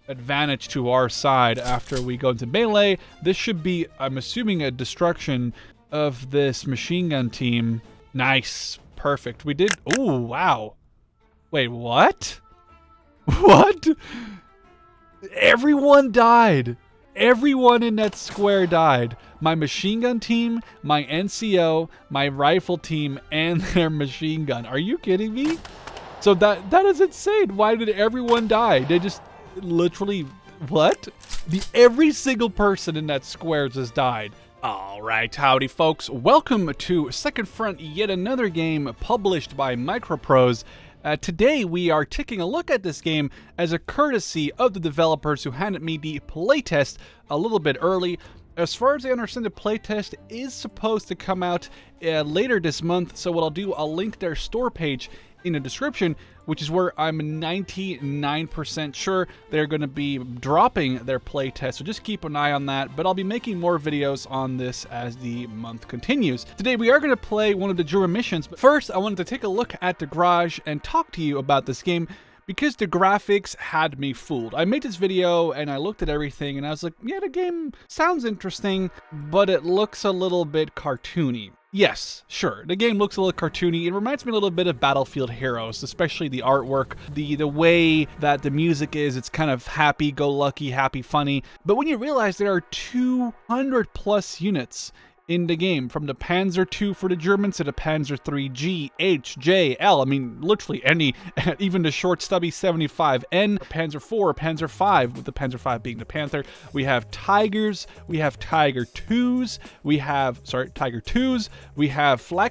advantage to our side after we go into melee. This should be, I'm assuming, a destruction of this machine gun team. Nice. Perfect. We did... Ooh, wow. Wait, what? What? Everyone died. Everyone in that square died. My machine gun team, my NCO, my rifle team, and their machine gun. Are you kidding me? So that is insane. Why did everyone die? They just literally... What? Every single person in that square just died. Alright, howdy folks. Welcome to Second Front, yet another game published by Microprose. Today we are taking a look at this game as a courtesy of the developers who handed me the playtest a little bit early. As far as I understand, the playtest is supposed to come out later this month, so what I'll do, I'll link their store page in the description, which is where I'm 99% sure they're going to be dropping their playtest, so just keep an eye on that. But I'll be making more videos on this as the month continues. Today we are going to play one of the German missions, but first I wanted to take a look at the garage and talk to you about this game, because the graphics had me fooled. I made this video and I looked at everything and I was like, yeah, the game sounds interesting, but it looks a little bit cartoony. Yes, sure, the game looks a little cartoony. It reminds me a little bit of Battlefield Heroes, especially the artwork, the way that the music is. It's kind of happy-go-lucky, happy-funny. But when you realize there are 200 plus units in the game, from the Panzer II for the Germans to the Panzer III G, H, J, L. I mean, literally any, even the short stubby 75N, Panzer IV, Panzer V, with the Panzer V being the Panther. We have Tigers, we have Tiger IIs, we have Flak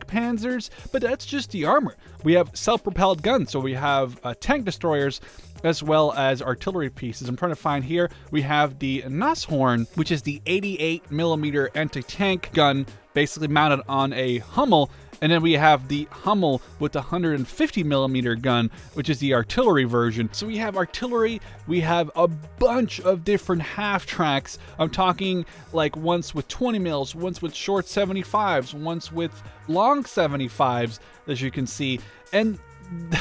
Panzers, but that's just the armor. We have self-propelled guns, so we have tank destroyers, as well as artillery pieces. I'm trying to find here, we have the Nashorn, which is the 88mm anti-tank gun, basically mounted on a Hummel, and then we have the Hummel with the 150mm gun, which is the artillery version. So we have artillery, we have a bunch of different half-tracks. I'm talking like once with 20 mils, once with short 75s, once with long 75s, as you can see, and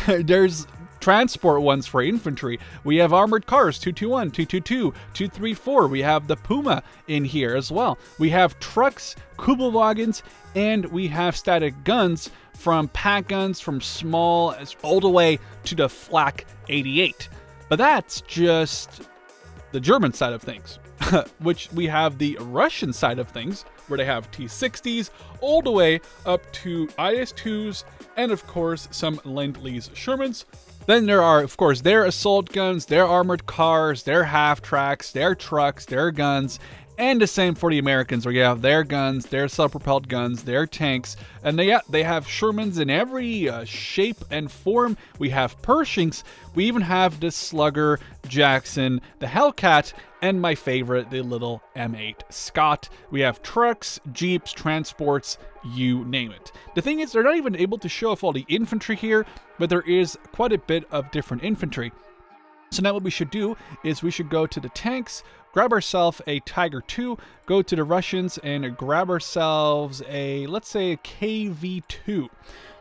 there's transport ones for infantry. We have armored cars, 221, 222, 234. We have the Puma in here as well. We have trucks, Kubelwagens, and we have static guns, from pack guns, from small all the way to the Flak 88. But that's just the German side of things. Which we have the Russian side of things, where they have T-60s all the way up to IS-2s, and of course some Lend-Lease Shermans. Then there are, of course, their assault guns, their armored cars, their half-tracks, their trucks, their guns, and the same for the Americans, where you have their guns, their self-propelled guns, their tanks, and they have Shermans in every shape and form. We have Pershings, we even have the Slugger, Jackson, the Hellcat, and my favorite, the little M8 Scott. We have trucks, jeeps, transports, you name it. The thing is, they're not even able to show off all the infantry here, but there is quite a bit of different infantry. So now what we should do is we should go to the tanks, grab ourselves a Tiger II, go to the Russians and grab ourselves a, let's say, a KV2.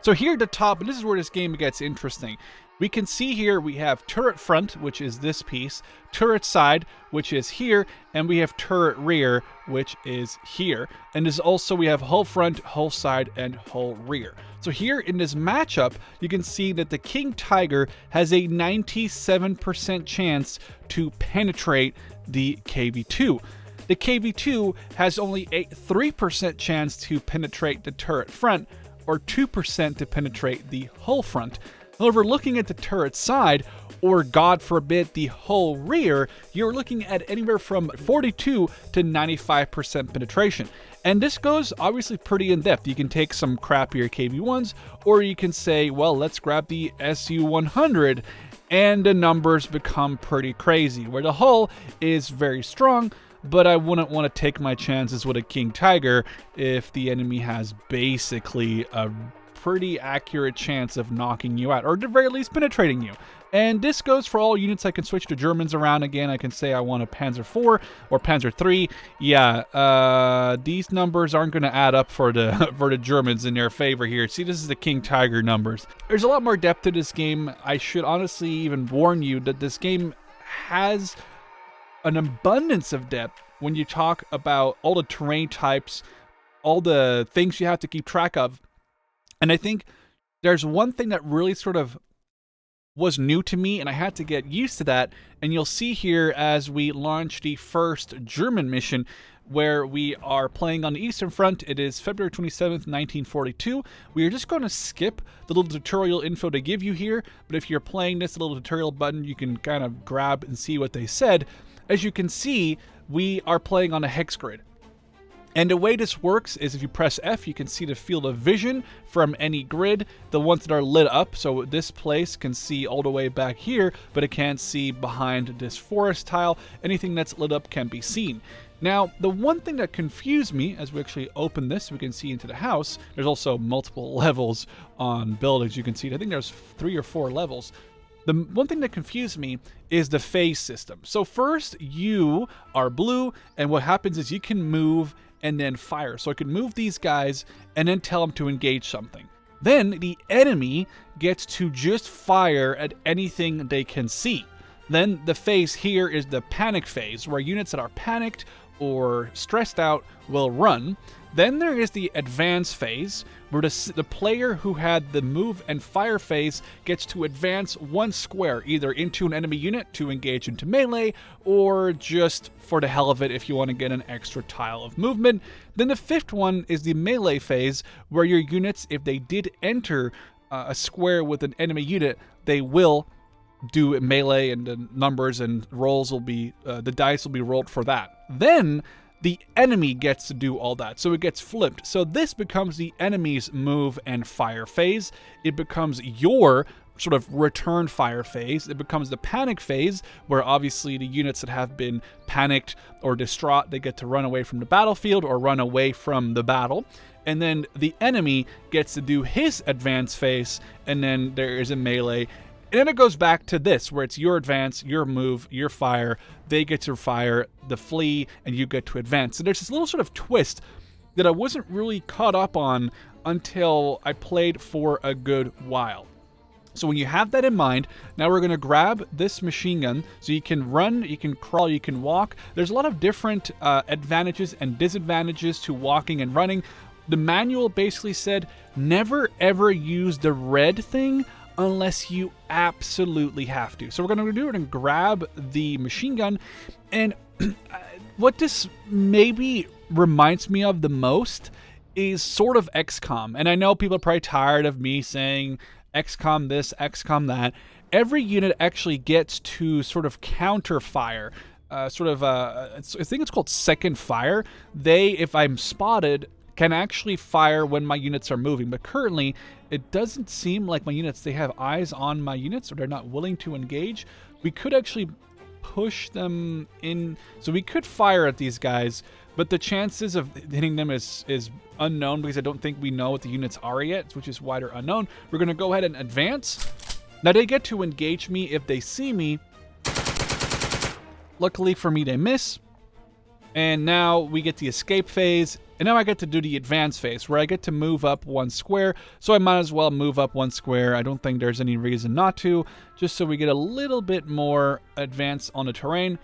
So here at the top, and this is where this game gets interesting, we can see here we have turret front, which is this piece, turret side, which is here, and we have turret rear, which is here. And there's also, we have hull front, hull side, and hull rear. So here in this matchup, you can see that the King Tiger has a 97% chance to penetrate the KV2. The KV2 has only a 3% chance to penetrate the turret front, or 2% to penetrate the hull front. However, looking at the turret side, or God forbid the hull rear, you're looking at anywhere from 42 to 95% penetration. And this goes obviously pretty in depth. You can take some crappier KV1s, or you can say, well, let's grab the SU-100, and the numbers become pretty crazy, where the hull is very strong, but I wouldn't want to take my chances with a King Tiger if the enemy has basically a pretty accurate chance of knocking you out, or at the very least penetrating you. And this goes for all units. I can switch the Germans around again. I can say I want a Panzer IV or Panzer III. Yeah, these numbers aren't going to add up for the Germans in their favor here. See, this is the King Tiger numbers. There's a lot more depth to this game. I should honestly even warn you that this game has an abundance of depth when you talk about all the terrain types, all the things you have to keep track of. And I think there's one thing that really sort of was new to me, and I had to get used to that. And you'll see here as we launch the first German mission, where we are playing on the Eastern Front. It is February 27th, 1942. We are just going to skip the little tutorial info they give you here, but if you're playing this little tutorial button, you can kind of grab and see what they said. As you can see, we are playing on a hex grid. And the way this works is if you press F, you can see the field of vision from any grid, the ones that are lit up. So this place can see all the way back here, but it can't see behind this forest tile. Anything that's lit up can be seen. Now, the one thing that confused me, as we actually open this, we can see into the house. There's also multiple levels on buildings. You can see, I think there's 3 or 4 levels. The one thing that confused me is the phase system. So first, you are blue, and what happens is you can move and then fire. So I could move these guys and then tell them to engage something. Then the enemy gets to just fire at anything they can see. Then the phase here is the panic phase, where units that are panicked or stressed out will run. Then there is the advance phase, where the player who had the move and fire phase gets to advance 1 square, either into an enemy unit to engage into melee, or just for the hell of it if you want to get an extra tile of movement. Then the 5th one is the melee phase, where your units, if they did enter a square with an enemy unit, they will do melee, and the numbers and rolls will be, the dice will be rolled for that. Then the enemy gets to do all that, so it gets flipped. So this becomes the enemy's move and fire phase. It becomes your sort of return fire phase. It becomes the panic phase, where obviously the units that have been panicked or distraught, they get to run away from the battlefield or run away from the battle. And then the enemy gets to do his advance phase, and then there is a melee. And then it goes back to this, where it's your advance, your move, your fire. They get to fire, the flee, and you get to advance. So there's this little sort of twist that I wasn't really caught up on until I played for a good while. So when you have that in mind, now we're going to grab this machine gun. So you can run, you can crawl, you can walk. There's a lot of different advantages and disadvantages to walking and running. The manual basically said, never ever use the red thing unless you absolutely have to. So we're going to do it and grab the machine gun. And what this maybe reminds me of the most is sort of XCOM. And I know people are probably tired of me saying XCOM this, XCOM that. Every unit actually gets to sort of counter fire. I think it's called second fire. They, if I'm spotted, can actually fire when my units are moving. But currently, it doesn't seem like my units, they have eyes on my units, or they're not willing to engage. We could actually push them in. So we could fire at these guys, but the chances of hitting them is unknown, because I don't think we know what the units are yet, which is why they're unknown. We're going to go ahead and advance. Now they get to engage me if they see me. Luckily for me, they miss. And now we get the escape phase. And now I get to do the advance phase, where I get to move up 1 square. So I might as well move up 1 square. I don't think there's any reason not to, just so we get a little bit more advance on the terrain.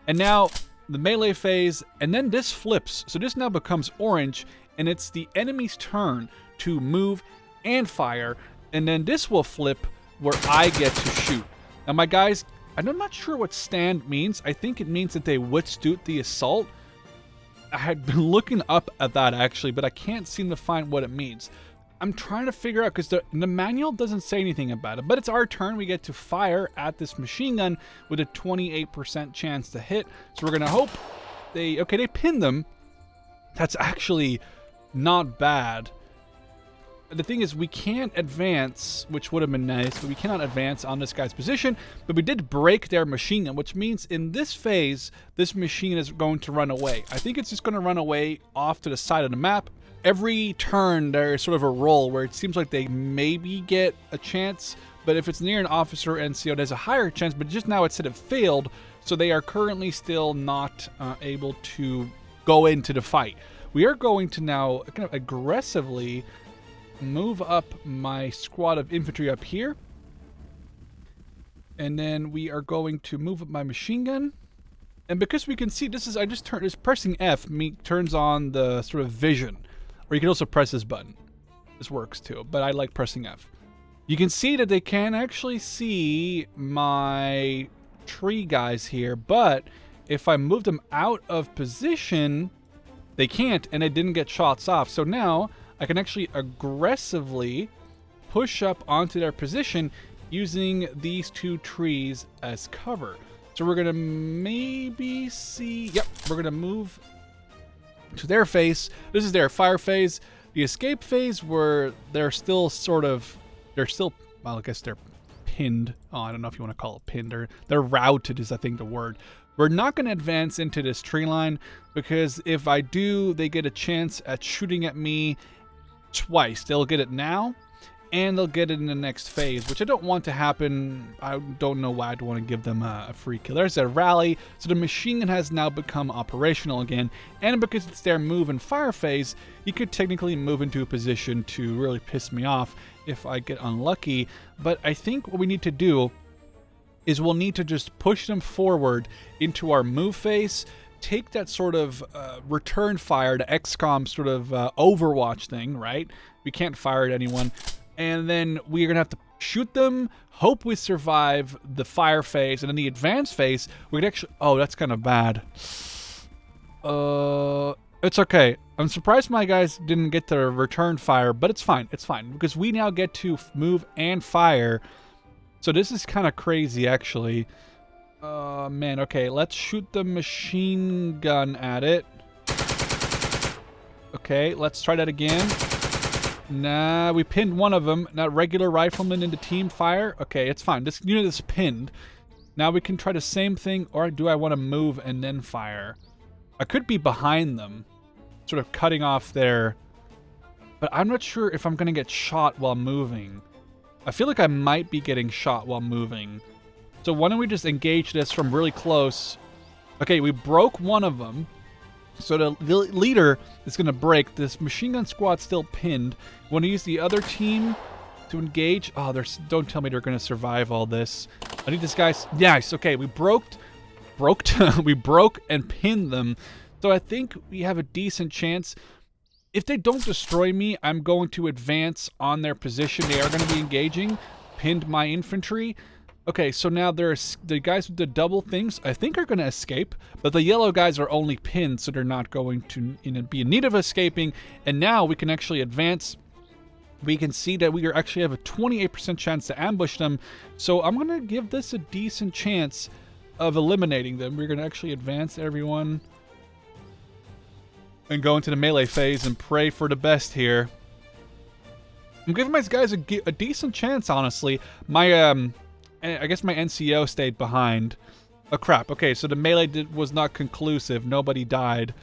And now the melee phase, and then this flips. So this now becomes orange, and it's the enemy's turn to move and fire. And then this will flip, where I get to shoot. Now my guys, I'm not sure what stand means. I think it means that they withstood the assault. I had been looking up at that actually, but I can't seem to find what it means. I'm trying to figure out, because the manual doesn't say anything about it, but it's our turn. We get to fire at this machine gun with a 28% chance to hit. So we're going to hope they pinned them. That's actually not bad. The thing is, we can't advance, which would have been nice, but we cannot advance on this guy's position. But we did break their machine gun, which means in this phase, this machine is going to run away. I think it's just going to run away off to the side of the map. Every turn, there is sort of a roll where it seems like they maybe get a chance, but if it's near an officer NCO, there's a higher chance. But just now it said it failed, so they are currently still not able to go into the fight. We are going to now kind of aggressively move up my squad of infantry up here, and then we are going to move up my machine gun, And because we can see, just pressing F turns on the sort of vision. Or you can also press this button. This works too, but I like pressing F. You can see that they can actually see my tree guys here, but if I move them out of position, they can't, and I didn't get shots off. So now I can actually aggressively push up onto their position using these two trees as cover. So we're gonna maybe see, yep, we're gonna move to their phase. This is their fire phase. The escape phase where they're still well, I guess they're pinned. Oh, I don't know if you want to call it pinned, or they're routed is I think the word. We're not going to advance into this tree line because if I do, they get a chance at shooting at me twice. They'll get it now, and they'll get it in the next phase, which I don't want to happen. I don't know why I'd want to give them a free kill. There's a rally, so the machine gun has now become operational again, and because it's their move and fire phase, you could technically move into a position to really piss me off if I get unlucky. But I think what we need to do is we'll need to just push them forward into our move phase, take that sort of return fire, the XCOM sort of Overwatch thing, right? We can't fire at anyone. And then we're going to have to shoot them, hope we survive the fire phase, and in the advanced phase, we could actually... Oh, that's kind of bad. It's okay. I'm surprised my guys didn't get the return fire, but it's fine. It's fine, because we now get to move and fire. So this is kind of crazy, actually. Man, okay, let's shoot the machine gun at it. Okay, let's try that again. Nah, we pinned one of them. Not regular rifleman into team fire. Okay, it's fine. This unit is pinned. Now we can try the same thing, or do I want to move and then fire? I could be behind them, sort of cutting off their... But I'm not sure if I'm going to get shot while moving. I feel like I might be getting shot while moving. So why don't we just engage this from really close? Okay, we broke one of them. So the leader is going to break. This machine gun squad's still pinned. Want to use the other team to engage? Oh, don't tell me they're going to survive all this. I need this guy's... Yes, okay, we broke and pinned them. So I think we have a decent chance. If they don't destroy me, I'm going to advance on their position. They are going to be engaging. Pinned my infantry. Okay, so now there's the guys with the double things, I think are going to escape, but the yellow guys are only pinned, so they're not going to be in need of escaping. And now we can actually advance. We can see that we actually have a 28% chance to ambush them. So I'm going to give this a decent chance of eliminating them. We're going to actually advance everyone and go into the melee phase and pray for the best here. I'm giving my guys a decent chance, honestly. I guess my NCO stayed behind. Oh, crap. Okay, so the melee was not conclusive. Nobody died.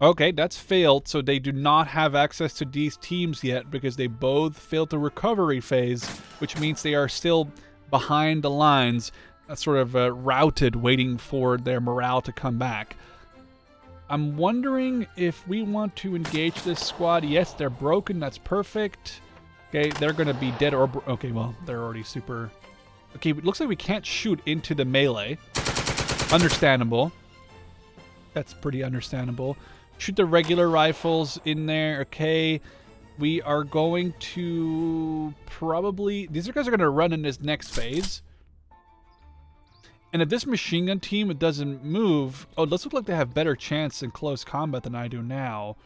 Okay, that's failed, so they do not have access to these teams yet because they both failed the recovery phase, which means they are still behind the lines, sort of routed, waiting for their morale to come back. I'm wondering if we want to engage this squad. Yes, they're broken. That's perfect. Okay, they're going to be dead or... Okay, well, they're already super... Okay, it looks like we can't shoot into the melee. Understandable. That's pretty understandable. Shoot the regular rifles in there. Okay, we are going to probably... These guys are going to run in this next phase. And if this machine gun team doesn't move... Oh, it looks like they have better chance in close combat than I do now.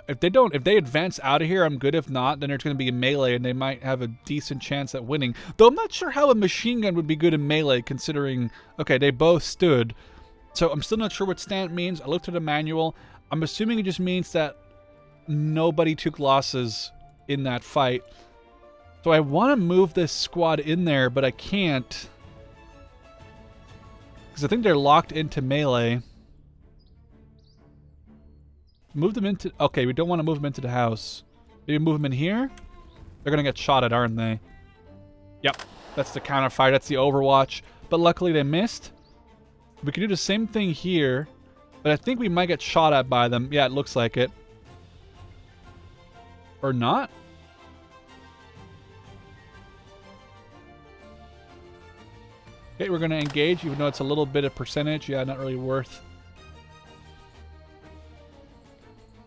If they advance out of here, I'm good. If not, then there's going to be a melee, and they might have a decent chance at winning. Though I'm not sure how a machine gun would be good in melee, considering... Okay, they both stood. So I'm still not sure what stand means. I looked at the manual. I'm assuming it just means that nobody took losses in that fight. So I want to move this squad in there, but I can't. Because I think they're locked into melee. Move them into... Okay, we don't want to move them into the house. Maybe move them in here? They're going to get shot at, aren't they? Yep. That's the counterfire. That's the Overwatch. But luckily they missed. We can do the same thing here. But I think we might get shot at by them. Yeah, it looks like it. Or not? Okay, we're going to engage, even though it's a little bit of percentage. Yeah, not really worth.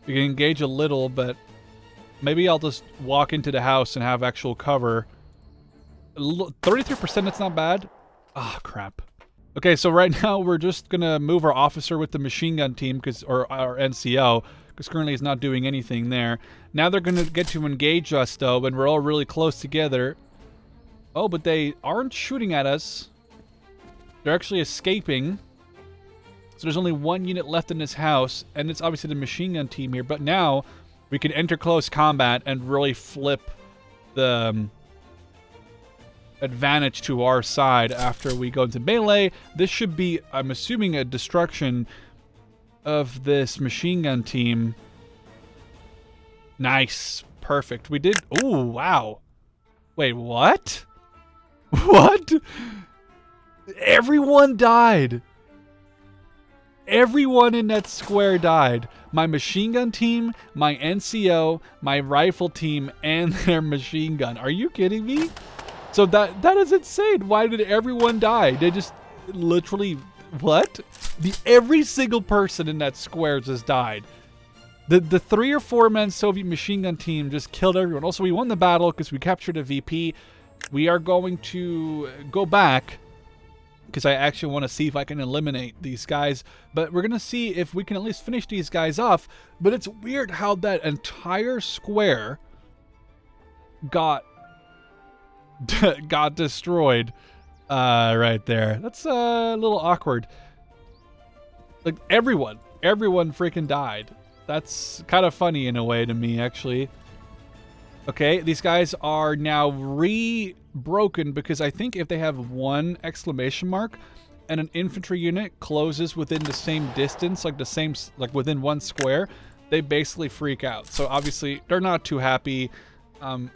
We can engage a little, but maybe I'll just walk into the house and have actual cover. 33%, that's not bad. Ah, crap. Okay, so right now we're just going to move our officer with the machine gun team, or our NCO, because currently he's not doing anything there. Now they're going to get to engage us, though, and we're all really close together. Oh, but they aren't shooting at us. They're actually escaping. So there's only one unit left in this house, and it's obviously the machine gun team here. But now we can enter close combat and really flip the advantage to our side after we go into melee. This should be, I'm assuming, a destruction of this machine gun team. Nice. Perfect. We did... Oh, wow. Wait, what? What? Everyone died. Everyone in that square died. My machine gun team, my NCO, my rifle team, and their machine gun. Are you kidding me? So that is insane. Why did everyone die? They just literally... What? Every single person in that square just died. The 3 or 4 man Soviet machine gun team just killed everyone. Also, we won the battle because we captured a VP. We are going to go back because I actually want to see if I can eliminate these guys. But we're going to see if we can at least finish these guys off. But it's weird how that entire square got destroyed right there. That's a little awkward. Like, everyone freaking died. That's kind of funny in a way to me, actually. Okay, these guys are now broken because I think if they have one exclamation mark and an infantry unit closes within the same distance, like within one square, they basically freak out. So obviously they're not too happy. I'm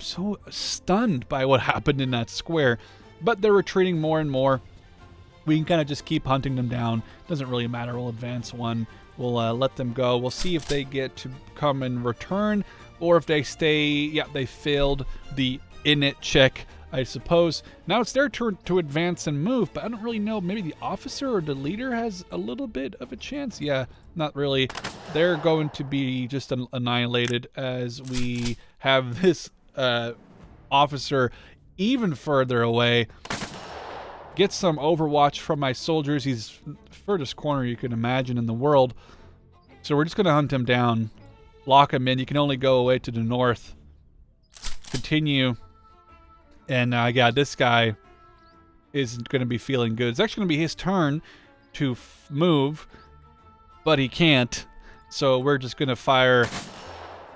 so stunned by what happened in that square, but they're retreating more and more. We can kind of just keep hunting them down. Doesn't really matter. We'll advance one. We'll let them go. We'll see if they get to come and return, or if they stay. Yeah, they failed the init check, I suppose. Now it's their turn to advance and move, but I don't really know. Maybe the officer or the leader has a little bit of a chance. Yeah, not really. They're going to be just annihilated as we have this officer even further away. Get some overwatch from my soldiers. He's furthest corner you can imagine in the world. So we're just going to hunt him down. Lock him in. You can only go away to the north. Continue. And yeah, this guy is going to be feeling good. It's actually going to be his turn to move, but he can't. So we're just going to fire.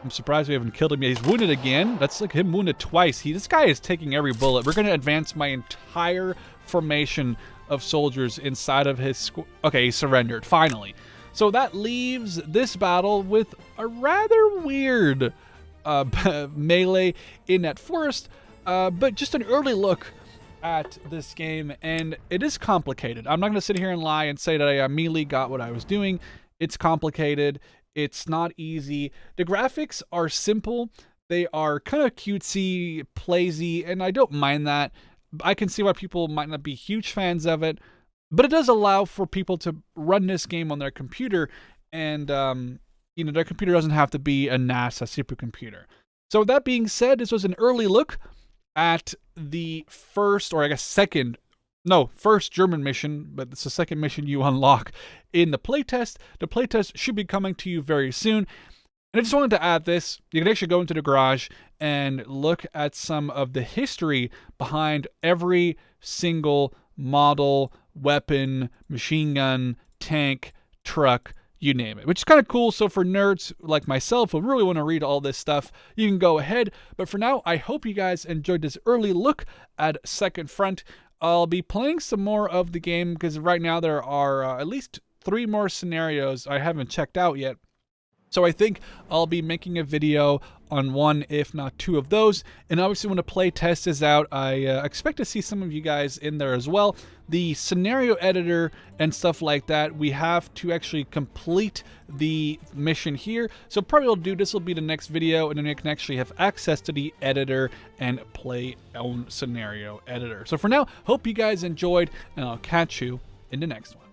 I'm surprised we haven't killed him yet. He's wounded again. That's like him wounded twice. This guy is taking every bullet. We're going to advance my entire formation of soldiers inside of his... Okay, he surrendered, finally. So that leaves this battle with a rather weird melee in that forest, but just an early look at this game, and it is complicated. I'm not going to sit here and lie and say that I immediately got what I was doing. It's complicated. It's not easy. The graphics are simple. They are kind of cutesy, playsy, and I don't mind that. I can see why people might not be huge fans of it, but it does allow for people to run this game on their computer, and you know, their computer doesn't have to be a NASA supercomputer. So that being said, this was an early look at the first German mission, but it's the second mission you unlock in the playtest. The playtest should be coming to you very soon. And I just wanted to add this. You can actually go into the garage and look at some of the history behind every single model, weapon, machine gun, tank, truck, you name it, which is kind of cool. So for nerds like myself who really want to read all this stuff, you can go ahead. But for now, I hope you guys enjoyed this early look at Second Front. I'll be playing some more of the game because right now there are at least 3 more scenarios I haven't checked out yet. So I think I'll be making a video on one, if not two of those. And obviously when the playtest is out, I expect to see some of you guys in there as well. The scenario editor and stuff like that, we have to actually complete the mission here. So probably we'll do, this will be the next video, and then you can actually have access to the editor and play own scenario editor. So for now, hope you guys enjoyed, and I'll catch you in the next one.